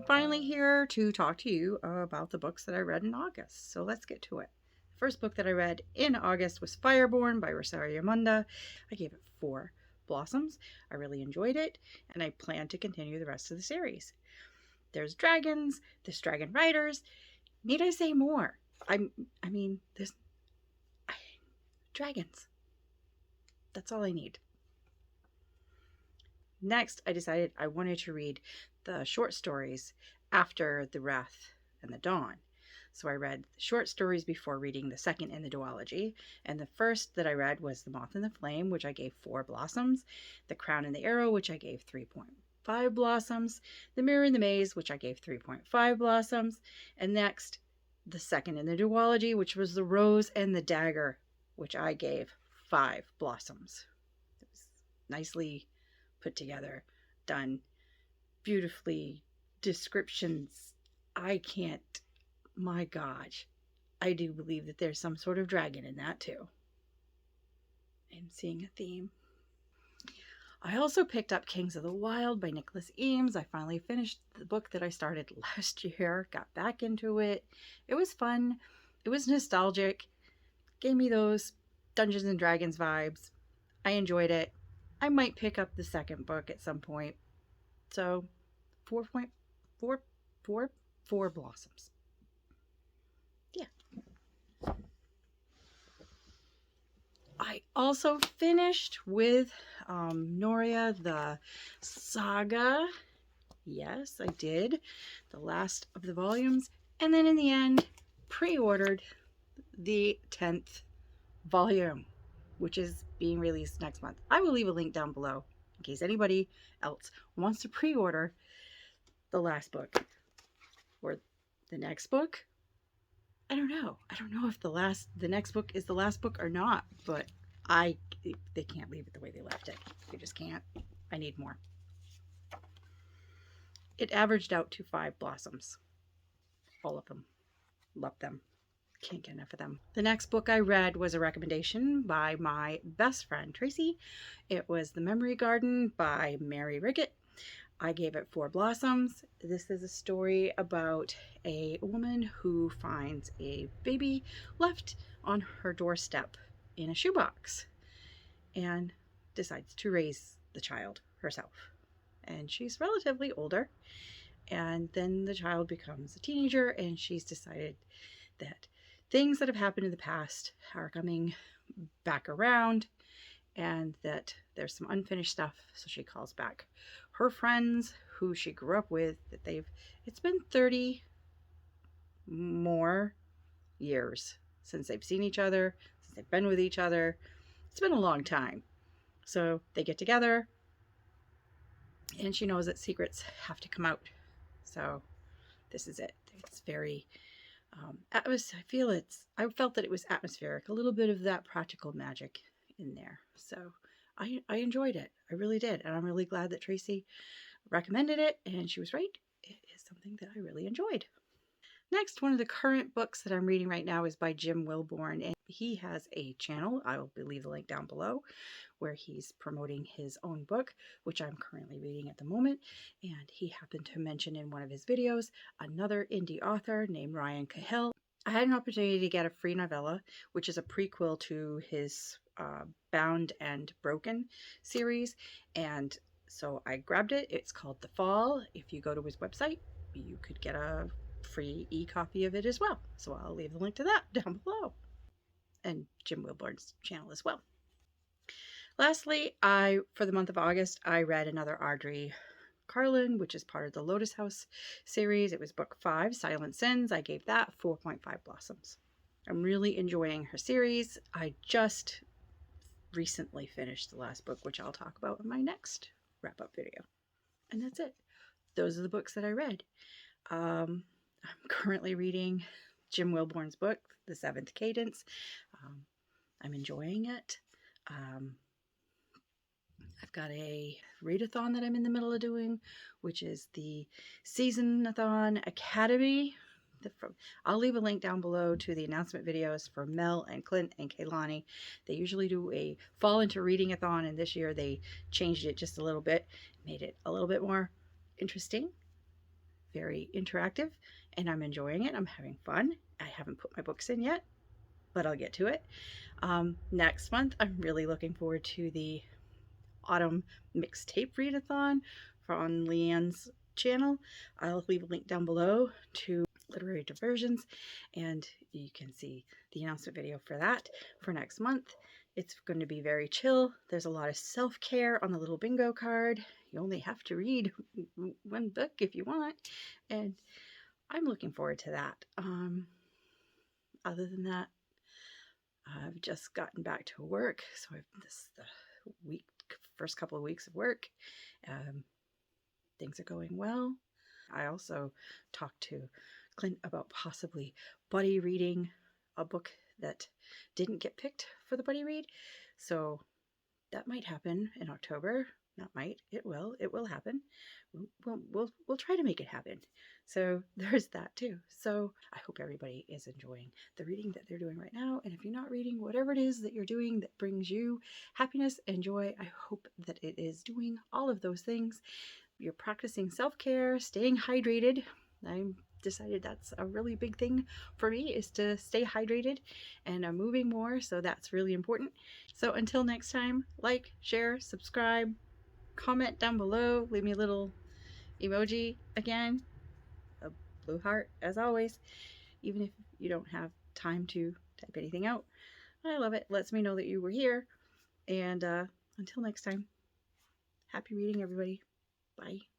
finally here to talk to you about the books that I read in August. So let's get to it. The first book that I read in August was Fireborn by Rosaria Munda. I gave it 4 blossoms. I really enjoyed it, and I plan to continue the rest of the series. There's dragons, there's dragon riders. Need I say more? I mean, there's dragons. That's all I need. Next, I decided I wanted to read the short stories after The Wrath and the Dawn. So I read the short stories before reading the second in the duology. And the first that I read was The Moth and the Flame, which I gave 4 blossoms. The Crown and the Arrow, which I gave 3.5 blossoms. The Mirror and the Maze, which I gave 3.5 blossoms. And next, the second in the duology, which was The Rose and the Dagger, which I gave 5 blossoms. It was nicely put together, done beautifully, descriptions. My gosh, I do believe that there's some sort of dragon in that too. I'm seeing a theme. I also picked up Kings of the Wild by Nicholas Eames. I finally finished the book that I started last year, got back into it. It was fun. It was nostalgic. Gave me those Dungeons and Dragons vibes. I enjoyed it. I might pick up the second book at some point. So 4.4 blossoms. Yeah. I also finished with Noria, the Saga. Yes, I did. The last of the volumes. And then in the end, pre-ordered the 10th volume, which is being released next month. I will leave a link down below in case anybody else wants to pre-order the last book or the next book. I don't know if the next book is the last book or not, but they can't leave it the way they left it. They just can't. I need more. It averaged out to 5 blossoms. All of them. Love them. Can't get enough of them. The next book I read was a recommendation by my best friend Tracy. It was The Memory Garden by Mary Riggett. I gave it 4 blossoms. This is a story about a woman who finds a baby left on her doorstep in a shoebox and decides to raise the child herself. And she's relatively older. And then the child becomes a teenager, and she's decided that things that have happened in the past are coming back around and that there's some unfinished stuff. So she calls back her friends who she grew up with, that it's been 30 more years since they've seen each other, since they've been with each other. It's been a long time. So they get together, and she knows that secrets have to come out. So this is it. It's very I felt that it was atmospheric, a little bit of that practical magic in there. So I enjoyed it. I really did. And I'm really glad that Tracy recommended it, and she was right. It is something that I really enjoyed. Next, one of the current books that I'm reading right now is by Jim Wilborn, and he has a channel, I will leave the link down below, where he's promoting his own book, which I'm currently reading at the moment. And he happened to mention in one of his videos another indie author named Ryan Cahill. I had an opportunity to get a free novella, which is a prequel to his Bound and Broken series, and so I grabbed it. It's called The Fall. If you go to his website, you could get a free e-copy of it as well. So I'll leave the link to that down below. And Jim Wilborn's channel as well. Lastly, for the month of August, I read another Audrey Carlin, which is part of the Lotus House series. It was book 5, Silent Sins. I gave that 4.5 blossoms. I'm really enjoying her series. I just recently finished the last book, which I'll talk about in my next wrap-up video. And that's it. Those are the books that I read. I'm currently reading Jim Wilborn's book, The Seventh Cadence. I'm enjoying it. I've got a readathon that I'm in the middle of doing, which is the Season-a-thon Academy. I'll leave a link down below to the announcement videos for Mel and Clint and Kaylani. They usually do a fall into reading-a-thon, and this year they changed it just a little bit, made it a little bit more interesting. very interactive, and I'm enjoying it. I'm having fun. I haven't put my books in yet, but I'll get to it. Next month, I'm really looking forward to the autumn Mixed Tap Readathon on Leanne's channel. I'll leave a link down below to literary diversions, and you can see the announcement video for that for next month. It's going to be very chill. There's a lot of self-care on the little bingo card. You only have to read one book if you want, and I'm looking forward to that. Other than that, I've just gotten back to work, so the first couple of weeks of work. Things are going well. I also talked to Clint about possibly buddy reading a book that didn't get picked for the buddy read. So that might happen in October. Not might, it will. It will happen. We'll try to make it happen. So there's that too. So I hope everybody is enjoying the reading that they're doing right now. And if you're not reading, whatever it is that you're doing that brings you happiness and joy, I hope that it is doing all of those things. You're practicing self-care, staying hydrated. I decided that's a really big thing for me, is to stay hydrated, and I'm moving more, so that's really important. So until next time, like, share, subscribe, comment down below, leave me a little emoji again, a blue heart as always, even if you don't have time to type anything out. I love it. Lets me know that you were here. And until next time, happy reading, everybody. Bye.